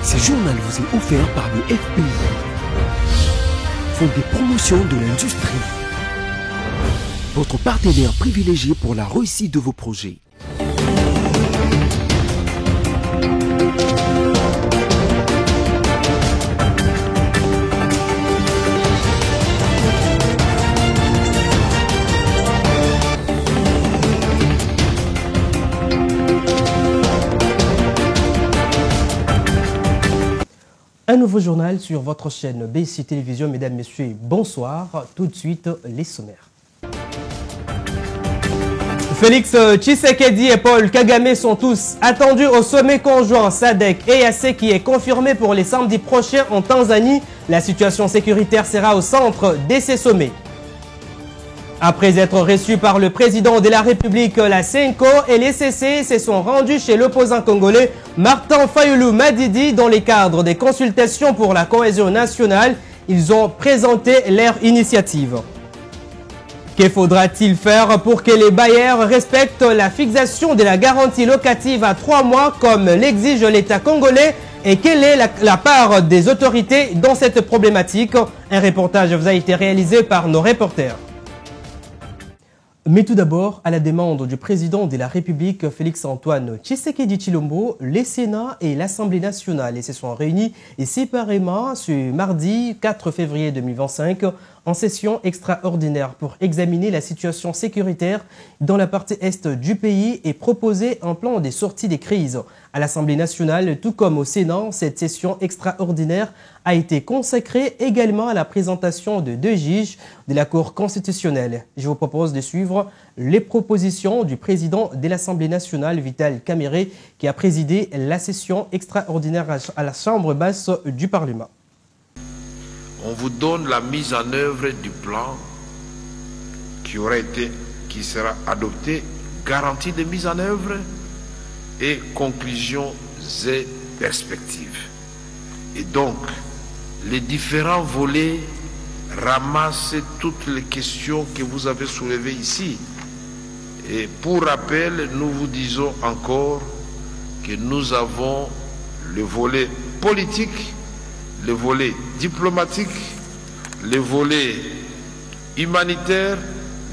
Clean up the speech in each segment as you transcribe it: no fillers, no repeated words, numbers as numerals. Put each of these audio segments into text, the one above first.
Ce journal vous est offert par le FPI, Fonds de promotion de l'industrie, votre partenaire privilégié pour la réussite de vos projets. Un nouveau journal sur votre chaîne BC Télévision. Mesdames, Messieurs, bonsoir. Tout de suite, les sommaires. Félix Tshisekedi et Paul Kagame sont tous attendus au sommet conjoint SADC-EAC qui est confirmé pour les samedis prochains en Tanzanie. La situation sécuritaire sera au centre de ces sommets. Après être reçus par le président de la République, la SENCO et les CC se sont rendus chez l'opposant congolais Martin Fayulu Madidi dans le cadre des consultations pour la cohésion nationale. Ils ont présenté leur initiative. Que faudra-t-il faire pour que les bailleurs respectent la fixation de la garantie locative à 3 mois comme l'exige l'État congolais et quelle est la part des autorités dans cette problématique? Un reportage vous a été réalisé par nos reporters. Mais tout d'abord, à la demande du président de la République, Félix-Antoine Tshisekedi Tshilombo, le Sénat et l'Assemblée nationale se sont réunis séparément ce mardi 4 février 2025 en session extraordinaire pour examiner la situation sécuritaire dans la partie est du pays et proposer un plan de sortie des crises. À l'Assemblée nationale, tout comme au Sénat, cette session extraordinaire a été consacrée également à la présentation de 2 juges de la Cour constitutionnelle. Je vous propose de suivre les propositions du président de l'Assemblée nationale, Vital Kamerhe, qui a présidé la session extraordinaire à la Chambre basse du Parlement. On vous donne la mise en œuvre du plan qui sera adopté, garantie de mise en œuvre et conclusions et perspectives. Et donc, les différents volets ramassent toutes les questions que vous avez soulevées ici. Et pour rappel, nous vous disons encore que nous avons le volet politique, le volet diplomatique, le volet humanitaire,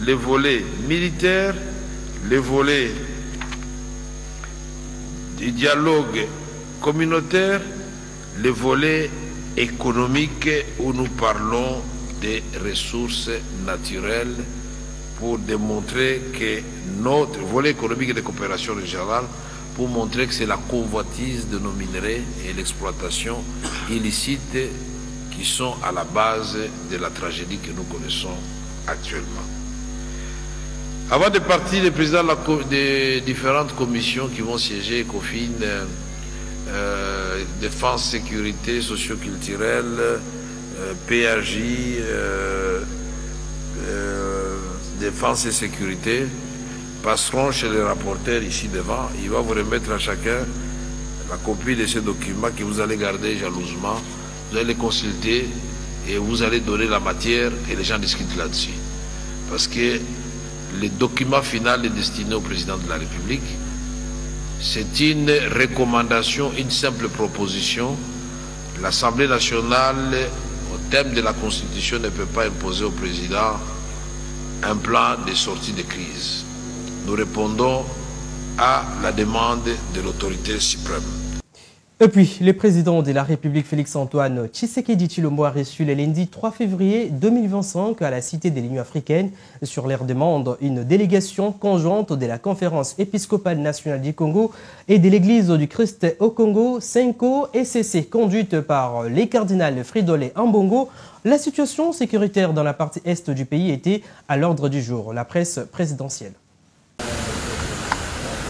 le volet militaire, le volet du dialogue communautaire, le volet économique où nous parlons des ressources naturelles pour démontrer que notre volet économique et de coopération régionale pour montrer que c'est la convoitise de nos minerais et l'exploitation illicite qui sont à la base de la tragédie que nous connaissons actuellement. Avant de partir, les présidents des différentes commissions qui vont siéger, ECOFIN, défense, sécurité, socio-culturelle, PRJ, défense et sécurité, passeront chez les rapporteurs ici devant. Il va vous remettre à chacun la copie de ces documents que vous allez garder jalousement. Vous allez les consulter et vous allez donner la matière et les gens discutent là-dessus. Parce que le document final est destiné au président de la République. C'est une recommandation, une simple proposition. L'Assemblée nationale, au thème de la Constitution, ne peut pas imposer au président un plan de sortie de crise. Nous répondons à la demande de l'autorité suprême. Et puis, le président de la République, Félix-Antoine Tshisekedi Tshilombo, a reçu le lundi 3 février 2025 à la Cité de l'Union africaine, sur leur demande, une délégation conjointe de la Conférence épiscopale nationale du Congo et de l'Église du Christ au Congo, SENCO et CC, conduite par les cardinals Fridolin Ambongo. La situation sécuritaire dans la partie est du pays était à l'ordre du jour. La presse présidentielle.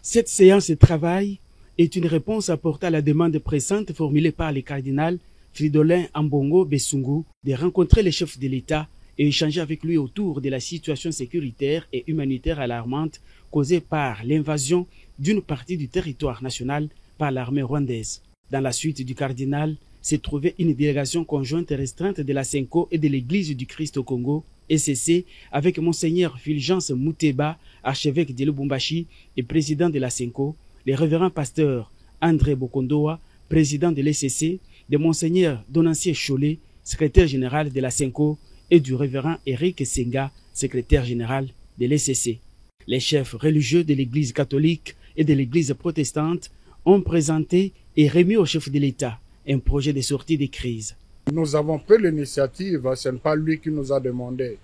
Cette séance de travail est une réponse apportée à la demande pressante formulée par le cardinal Fridolin Ambongo Besungu de rencontrer le chef de l'État et échanger avec lui autour de la situation sécuritaire et humanitaire alarmante causée par l'invasion d'une partie du territoire national par l'armée rwandaise. Dans la suite du cardinal s'est trouvée une délégation conjointe et restreinte de la SENCO et de l'Église du Christ au Congo, ECC, avec Monseigneur Fulgence Mouteba, archevêque de Lubumbashi et président de la SENCO, le révérend pasteur André Bokondoa, président de l'ECC, de Monseigneur Donancier Chollet, secrétaire général de la SENCO, et du révérend Eric Senga, secrétaire général de l'ECC. Les chefs religieux de l'Église catholique et de l'Église protestante ont présenté et remis au chef de l'État un projet de sortie de crise. Nous avons pris l'initiative, ce n'est pas lui qui nous a demandé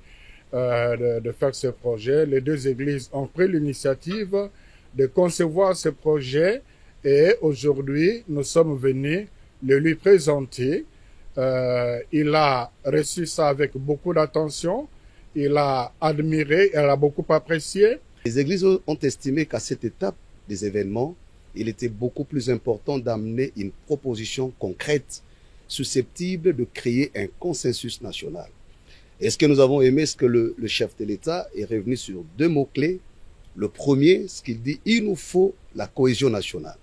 de faire ce projet. Les deux églises ont pris l'initiative de concevoir ce projet et aujourd'hui nous sommes venus le lui présenter. Il a reçu ça avec beaucoup d'attention, il a admiré, il a beaucoup apprécié. Les églises ont estimé qu'à cette étape des événements, il était beaucoup plus important d'amener une proposition concrète susceptible de créer un consensus national. Et ce que nous avons aimé, c'est que le chef de l'État est revenu sur deux mots-clés. Le premier, ce qu'il dit, il nous faut la cohésion nationale.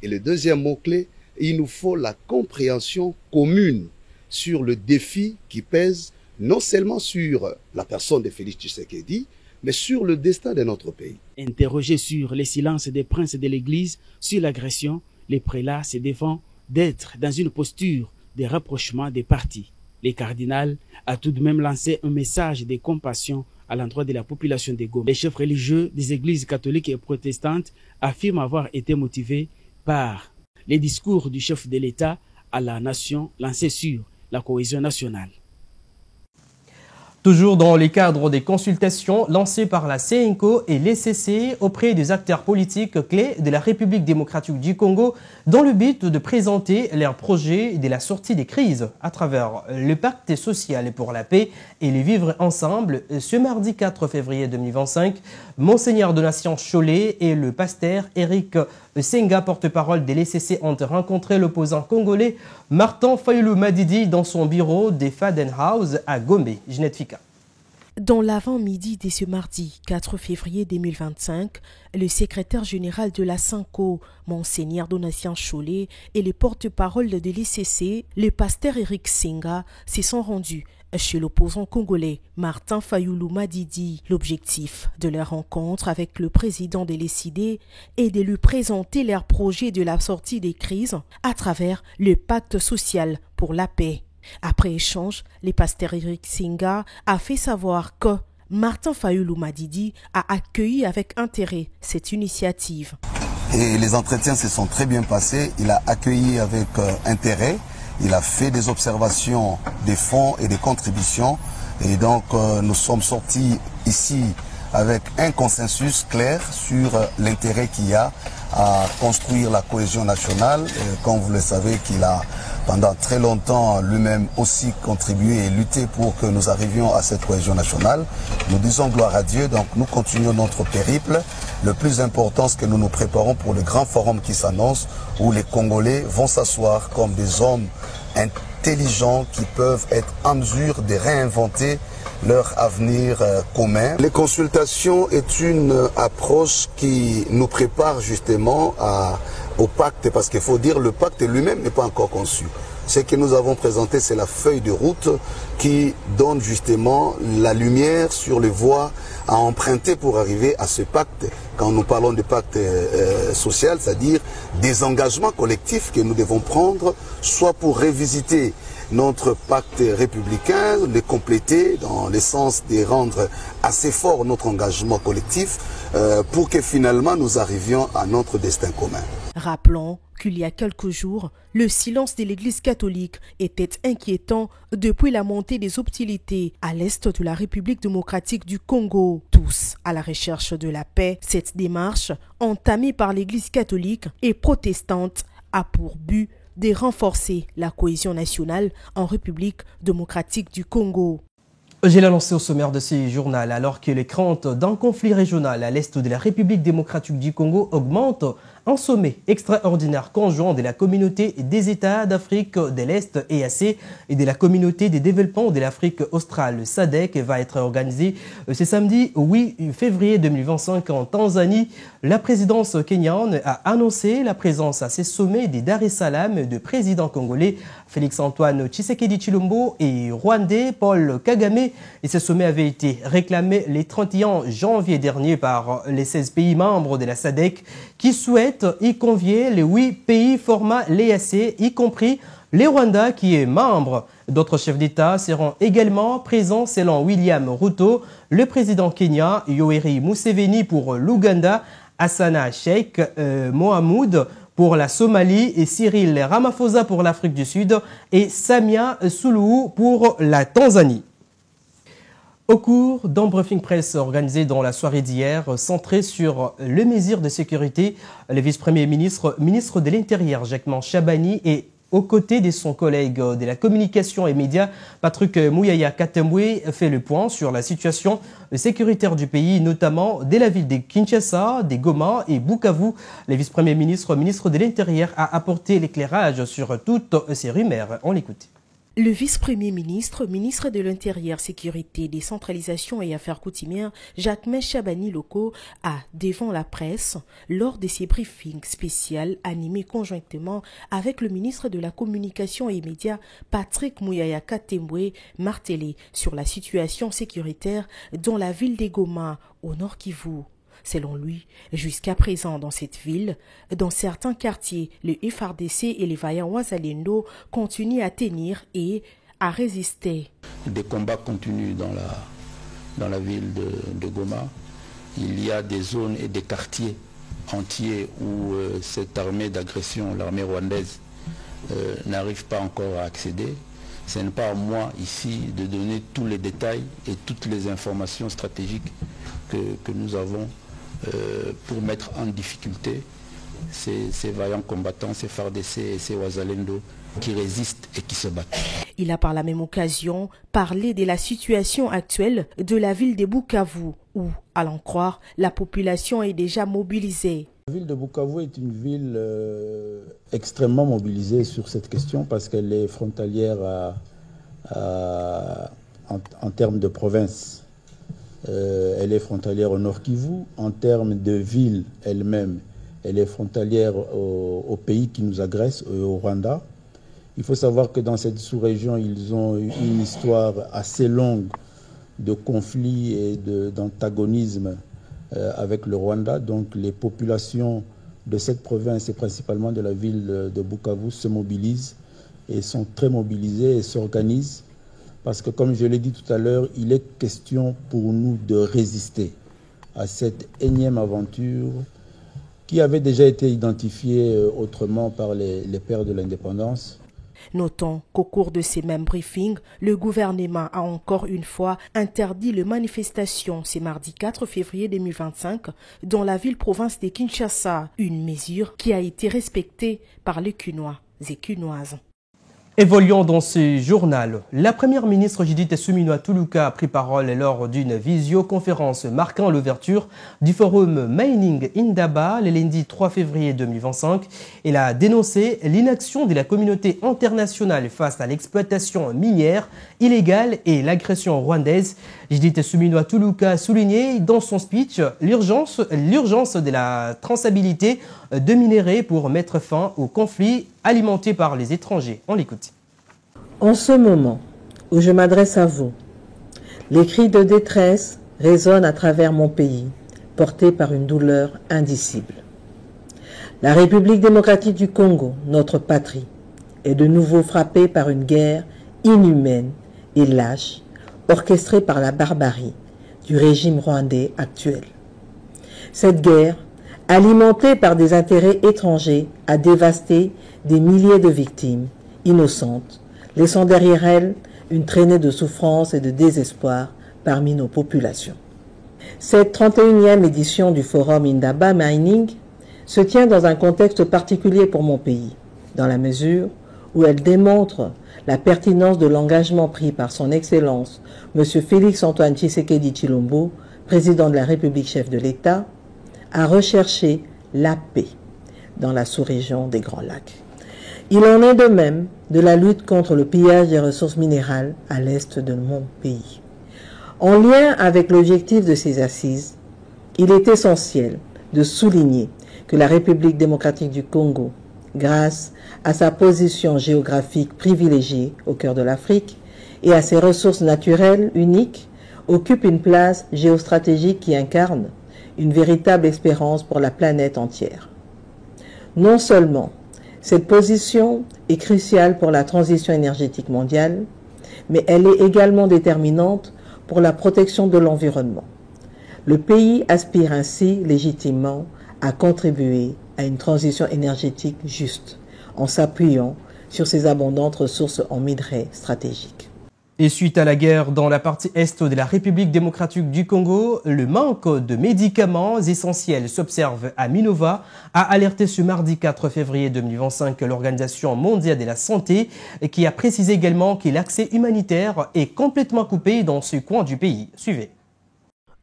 Et le deuxième mot-clé, il nous faut la compréhension commune sur le défi qui pèse non seulement sur la personne de Félix Tshisekedi, mais sur le destin de notre pays. Interrogé sur les silences des princes de l'Église sur l'agression, les prélats se défendent d'être dans une posture de rapprochement des partis. Le cardinal a tout de même lancé un message de compassion à l'endroit de la population de Goma. Les chefs religieux des églises catholiques et protestantes affirment avoir été motivés par les discours du chef de l'État à la nation lancés sur la cohésion nationale. Toujours dans les cadres des consultations lancées par la CENCO et l'ECC auprès des acteurs politiques clés de la République démocratique du Congo dans le but de présenter leurs projets de la sortie des crises à travers le pacte social pour la paix et les vivre ensemble. Ce mardi 4 février 2025, Monseigneur Donancier Chollet et le pasteur Eric Senga, porte-parole de l'ECC, ont rencontré l'opposant congolais Martin Fayulu Madidi dans son bureau des Faden House à Gombe. Ginette Fika. Dans l'avant-midi de ce mardi 4 février 2025, le secrétaire général de la SENCO, Monseigneur Donancier Chollet, et le porte-parole de l'ECC, le pasteur Eric Senga, se sont rendus chez l'opposant congolais Martin Fayulu Madidi. L'objectif de leur rencontre avec le président de l'ECD est de lui présenter leur projet de la sortie des crises à travers le pacte social pour la paix. Après échange, le pasteur Eric Senga a fait savoir que Martin Fayulu Madidi a accueilli avec intérêt cette initiative. Et les entretiens se sont très bien passés. Il a accueilli avec intérêt. Il a fait des observations des fonds et des contributions. Et donc, nous sommes sortis ici avec un consensus clair sur l'intérêt qu'il y a à construire la cohésion nationale. Et comme vous le savez, qu'il a pendant très longtemps lui-même aussi contribué et lutté pour que nous arrivions à cette cohésion nationale. Nous disons gloire à Dieu, donc nous continuons notre périple. Le plus important, c'est que nous nous préparons pour le grand forum qui s'annonce, où les Congolais vont s'asseoir comme des hommes intelligents qui peuvent être en mesure de réinventer leur avenir commun. Les consultations est une approche qui nous prépare justement au pacte, parce qu'il faut dire le pacte lui-même n'est pas encore conçu. Ce que nous avons présenté, c'est la feuille de route qui donne justement la lumière sur les voies à emprunter pour arriver à ce pacte. Quand nous parlons de pacte social, c'est-à-dire des engagements collectifs que nous devons prendre, soit pour revisiter notre pacte républicain, le compléter dans le sens de rendre assez fort notre engagement collectif pour que finalement nous arrivions à notre destin commun. Rappelons qu'il y a quelques jours, le silence de l'Église catholique était inquiétant depuis la montée des hostilités à l'est de la République démocratique du Congo. Tous à la recherche de la paix, cette démarche entamée par l'Église catholique et protestante a pour but de renforcer la cohésion nationale en République démocratique du Congo. J'ai annoncé au sommaire de ce journal, alors que les craintes d'un conflit régional à l'est de la République démocratique du Congo augmentent, un sommet extraordinaire conjoint de la communauté des États d'Afrique de l'Est EAC et de la communauté des développements de l'Afrique australe SADC va être organisé ce samedi 8 février 2025 en Tanzanie. La présidence kenyane a annoncé la présence à ces sommets des Dar es Salaam de présidents congolais Félix-Antoine Tshisekedi Tshilombo et rwandais Paul Kagame. Et ce sommet avait été réclamé le 31 janvier dernier par les 16 pays membres de la SADC qui souhaitent souhaite y convier les 8 pays formant l'EAC, y compris le Rwanda qui est membre. D'autres chefs d'État seront également présents selon William Ruto, le président kenyan, Yoweri Museveni pour l'Ouganda, Hassana Sheikh Mohamoud pour la Somalie et Cyril Ramaphosa pour l'Afrique du Sud et Samia Suluhu pour la Tanzanie. Au cours d'un briefing presse organisé dans la soirée d'hier, centré sur les mesures de sécurité, le vice-premier ministre de l'Intérieur, Jacquemain Chabani, et aux côtés de son collègue de la communication et médias, Patrick Muyaya Katembwe, fait le point sur la situation sécuritaire du pays, notamment de la ville de Kinshasa, de Goma et Bukavu. Le vice-premier ministre de l'Intérieur, a apporté l'éclairage sur toutes ces rumeurs. On l'écoute. Le vice-premier ministre, ministre de l'Intérieur, Sécurité, Décentralisation et Affaires coutumières, Jacquemain Chabani Loko, a, devant la presse, lors de ses briefings spéciaux animés conjointement avec le ministre de la Communication et médias, Patrick Muyaya Katembwe, martelé sur la situation sécuritaire dans la ville de Goma, au Nord Kivu. Selon lui, jusqu'à présent dans cette ville, dans certains quartiers, le FARDC et les vaillants Wazalendo continuent à tenir et à résister. Des combats continuent dans la ville de Goma. Il y a des zones et des quartiers entiers où cette armée d'agression, l'armée rwandaise, n'arrive pas encore à accéder. Ce n'est pas à moi ici de donner tous les détails et toutes les informations stratégiques que nous avons pour mettre en difficulté ces vaillants combattants, ces FARDC et ces Wazalendo qui résistent et qui se battent. Il a par la même occasion parlé de la situation actuelle de la ville de Bukavu où, à l'en croire, la population est déjà mobilisée. La ville de Bukavu est une ville extrêmement mobilisée sur cette question parce qu'elle est frontalière en termes de province. Elle est frontalière au Nord Kivu. En termes de ville elle-même, elle est frontalière au pays qui nous agresse, au Rwanda. Il faut savoir que dans cette sous-région, ils ont une histoire assez longue de conflits et d'antagonisme avec le Rwanda. Donc les populations de cette province et principalement de la ville de Bukavu se mobilisent et sont très mobilisées et s'organisent. Parce que, comme je l'ai dit tout à l'heure, il est question pour nous de résister à cette énième aventure qui avait déjà été identifiée autrement par les pères de l'indépendance. Notons qu'au cours de ces mêmes briefings, le gouvernement a encore une fois interdit les manifestations ce mardi 4 février 2025 dans la ville-province de Kinshasa, une mesure qui a été respectée par les Cunois et Cunoises. Évoluons dans ce journal. La première ministre Judith Suminwa Tuluka a pris parole lors d'une visioconférence marquant l'ouverture du forum Mining Indaba le lundi 3 février 2025. Elle a dénoncé l'inaction de la communauté internationale face à l'exploitation minière illégale et l'agression rwandaise. Judith Suminwa Tuluka a souligné dans son speech l'urgence de la traçabilité de minerais pour mettre fin au conflit alimenté par les étrangers. On l'écoute. En ce moment où je m'adresse à vous, les cris de détresse résonnent à travers mon pays, portés par une douleur indicible. La République démocratique du Congo, notre patrie, est de nouveau frappée par une guerre inhumaine et lâche, orchestrée par la barbarie du régime rwandais actuel. Cette guerre, alimentée par des intérêts étrangers, a dévasté des milliers de victimes innocentes, laissant derrière elles une traînée de souffrance et de désespoir parmi nos populations. Cette 31e édition du Forum Indaba Mining se tient dans un contexte particulier pour mon pays, dans la mesure où elle démontre la pertinence de l'engagement pris par son Excellence, M. Félix-Antoine Tshisekedi Tshilombo, président de la République, chef de l'État, à rechercher la paix dans la sous-région des Grands Lacs. Il en est de même de la lutte contre le pillage des ressources minérales à l'est de mon pays. En lien avec l'objectif de ces assises, il est essentiel de souligner que la République démocratique du Congo, grâce à sa position géographique privilégiée au cœur de l'Afrique et à ses ressources naturelles uniques, occupe une place géostratégique qui incarne une véritable espérance pour la planète entière. Non seulement cette position est cruciale pour la transition énergétique mondiale, mais elle est également déterminante pour la protection de l'environnement. Le pays aspire ainsi légitimement à contribuer à une transition énergétique juste, en s'appuyant sur ses abondantes ressources en minerais stratégiques. Et suite à la guerre dans la partie est de la République démocratique du Congo, le manque de médicaments essentiels s'observe à Minova, a alerté ce mardi 4 février 2025 l'Organisation mondiale de la santé, qui a précisé également que l'accès humanitaire est complètement coupé dans ce coin du pays. Suivez.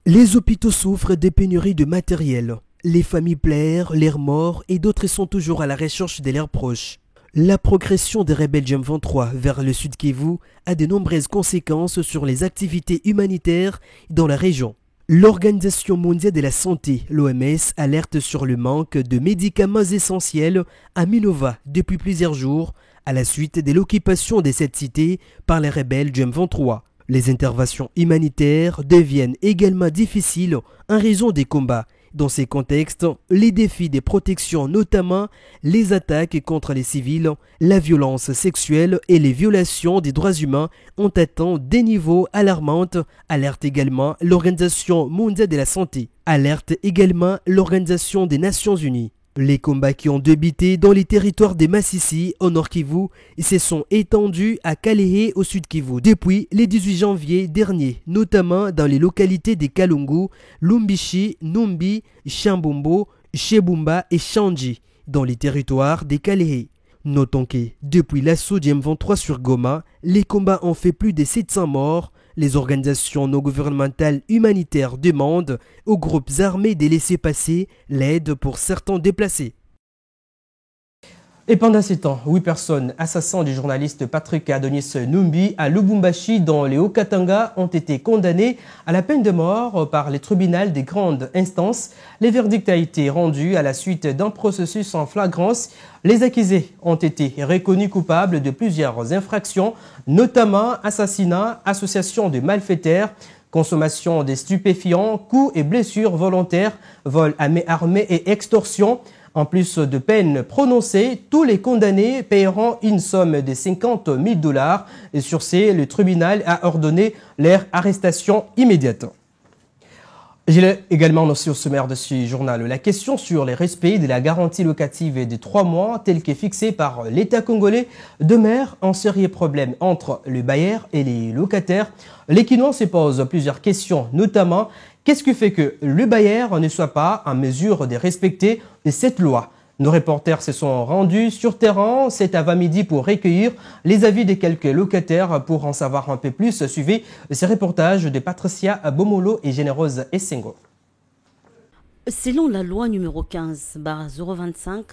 Les hôpitaux souffrent des pénuries de matériel. Les familles pleurent, leurs morts et d'autres sont toujours à la recherche de leurs proches. La progression des rebelles M23 vers le sud Kivu a de nombreuses conséquences sur les activités humanitaires dans la région. L'Organisation mondiale de la santé, l'OMS, alerte sur le manque de médicaments essentiels à Minova depuis plusieurs jours à la suite de l'occupation de cette cité par les rebelles du M23. Les interventions humanitaires deviennent également difficiles en raison des combats. Dans ces contextes, les défis des protections, notamment les attaques contre les civils, la violence sexuelle et les violations des droits humains ont atteint des niveaux alarmants, alerte également l'Organisation mondiale de la santé, alerte également l'Organisation des Nations unies. Les combats qui ont débuté dans les territoires des Massissi au nord Kivu se sont étendus à Kalehe au sud Kivu depuis le 18 janvier dernier, notamment dans les localités de Kalungu, Lumbishi, Numbi, Chambombo, Chebumba et Shanji, dans les territoires des Kalehe. Notons que, depuis l'assaut du M23 sur Goma, les combats ont fait plus de 700 morts. Les organisations non gouvernementales humanitaires demandent aux groupes armés de laisser passer l'aide pour certains déplacés. Et pendant ces temps, 8 personnes assassins du journaliste Patrick Adonis Numbi à Lubumbashi dans les Hauts-Katanga ont été condamnées à la peine de mort par les tribunaux des grandes instances. Le verdict a été rendu à la suite d'un processus en flagrance. Les accusés ont été reconnus coupables de plusieurs infractions, notamment assassinat, association de malfaiteurs, consommation de stupéfiants, coups et blessures volontaires, vol à main armée et extorsion. En plus de peines prononcées, tous les condamnés paieront une somme de 50 000 $. Et sur ce, le tribunal a ordonné leur arrestation immédiate. J'ai également aussi au sommaire de ce journal la question sur le respect de la garantie locative de 3 mois telle qu'est fixée par l'État congolais demeure un sérieux problème entre le bailleur et les locataires. Les Kinois se posent plusieurs questions, notamment qu'est-ce qui fait que le bailleur ne soit pas en mesure de respecter cette loi? Nos reporters se sont rendus sur terrain cet avant-midi pour recueillir les avis de quelques locataires. Pour en savoir un peu plus, suivez ces reportages de Patricia Bomolo et Généreuse Essengo. Selon la loi numéro 15/025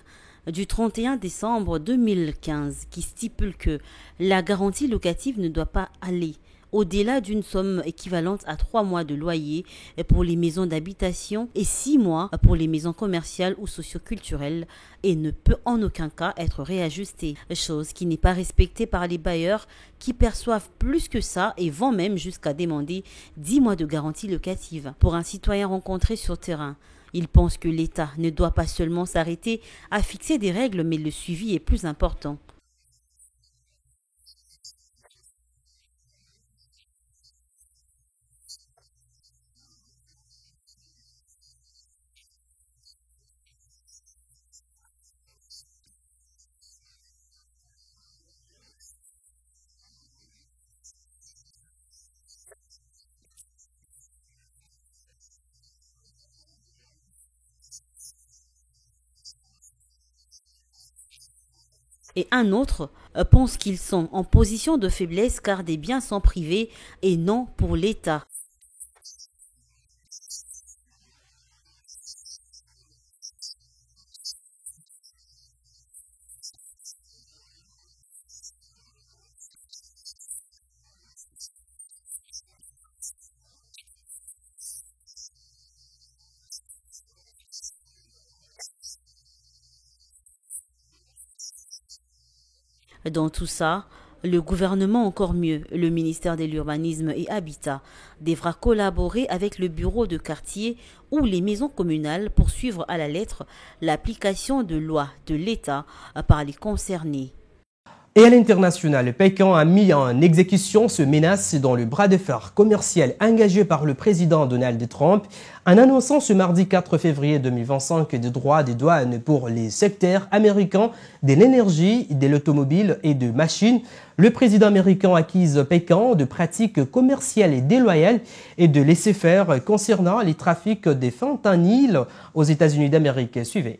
du 31 décembre 2015 qui stipule que la garantie locative ne doit pas aller au-delà d'une somme équivalente à 3 mois de loyer pour les maisons d'habitation et 6 mois pour les maisons commerciales ou socioculturelles et ne peut en aucun cas être réajustée, chose qui n'est pas respectée par les bailleurs qui perçoivent plus que ça et vont même jusqu'à demander 10 mois de garantie locative. Pour un citoyen rencontré sur terrain, il pense que l'État ne doit pas seulement s'arrêter à fixer des règles, mais le suivi est plus important. Et un autre pense qu'ils sont en position de faiblesse car des biens sont privés et non pour l'État. Dans tout ça, Le gouvernement, encore mieux, le ministère de l'Urbanisme et Habitat, devra collaborer avec le bureau de quartier ou les maisons communales pour suivre à la lettre l'application de lois de l'État par les concernés. Et à l'international, Pékin a mis en exécution ce menace dans le bras de fer commercial engagé par le président Donald Trump en annonçant ce mardi 4 février 2025 des droits de douane pour les secteurs américains de l'énergie, de l'automobile et de machines. Le président américain accuse Pékin de pratiques commerciales déloyales et de laisser faire concernant les trafics de fentanyl aux États-Unis d'Amérique. Suivez.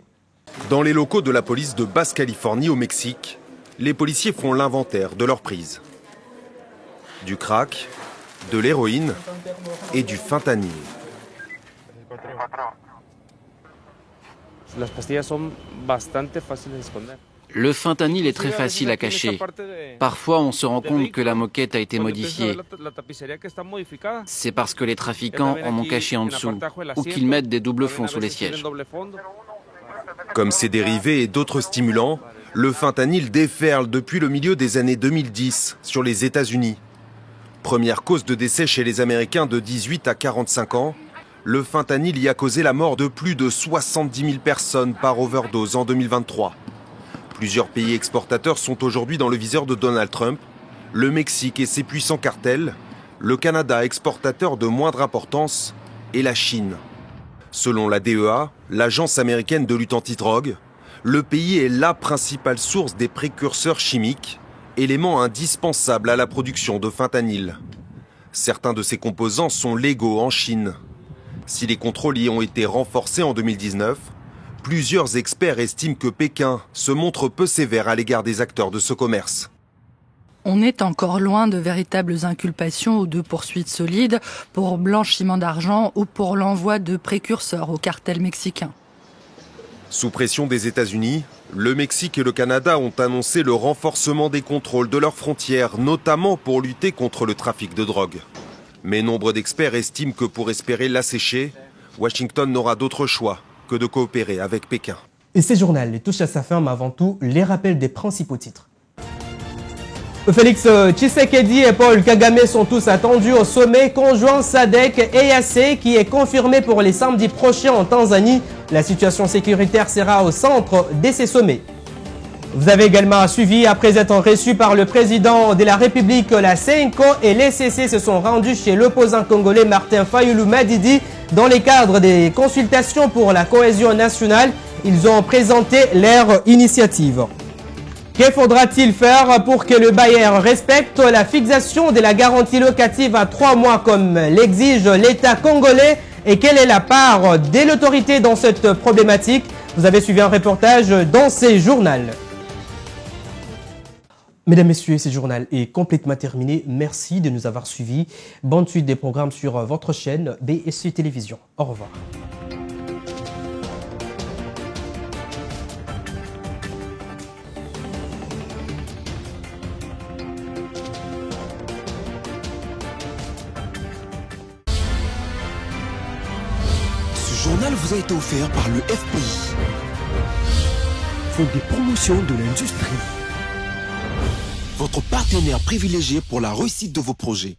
Dans les locaux de la police de Basse-Californie au Mexique, les policiers font l'inventaire de leurs prises. Du crack, de l'héroïne et du fentanyl. Le fentanyl est très facile à cacher. Parfois, on se rend compte que la moquette a été modifiée. C'est parce que les trafiquants en ont caché en dessous ou qu'ils mettent des doubles fonds sous les sièges. Comme ses dérivés et d'autres stimulants, le fentanyl déferle depuis le milieu des années 2010 sur les États-Unis. Première cause de décès chez les Américains de 18 à 45 ans, le fentanyl y a causé la mort de plus de 70 000 personnes par overdose en 2023. Plusieurs pays exportateurs sont aujourd'hui dans le viseur de Donald Trump, le Mexique et ses puissants cartels, le Canada exportateur de moindre importance et la Chine. Selon la DEA, l'agence américaine de lutte antidrogue, le pays est la principale source des précurseurs chimiques, éléments indispensables à la production de fentanyl. Certains de ces composants sont légaux en Chine. Si les contrôles y ont été renforcés en 2019, plusieurs experts estiment que Pékin se montre peu sévère à l'égard des acteurs de ce commerce. On est encore loin de véritables inculpations ou de poursuites solides pour blanchiment d'argent ou pour l'envoi de précurseurs au cartel mexicain. Sous pression des États-Unis, le Mexique et le Canada ont annoncé le renforcement des contrôles de leurs frontières, notamment pour lutter contre le trafic de drogue. Mais nombre d'experts estiment que pour espérer l'assécher, Washington n'aura d'autre choix que de coopérer avec Pékin. Et ce journal touche à sa fin, mais avant tout, les rappels des principaux titres. Félix Tshisekedi et Paul Kagame sont tous attendus au sommet conjoint SADC-EAC qui est confirmé pour les samedis prochains en Tanzanie. La situation sécuritaire sera au centre de ces sommets. Vous avez également suivi, après être reçu par le président de la République, la CENCO et l'ECC se sont rendus chez l'opposant congolais Martin Fayulu Madidi dans le cadre des consultations pour la cohésion nationale. Ils ont présenté leur initiative. Que faudra-t-il faire pour que le bailleur respecte la fixation de la garantie locative à 3 mois comme l'exige l'État congolais et quelle est la part de l'autorité dans cette problématique? Vous avez suivi un reportage dans ce journal. Mesdames, Messieurs, ce journal est complètement terminé. Merci de nous avoir suivis. Bonne suite des programmes sur votre chaîne BSC Télévision. Au revoir. Ce journal vous a été offert par le FPI, Fonds des promotions de l'industrie, votre partenaire privilégié pour la réussite de vos projets.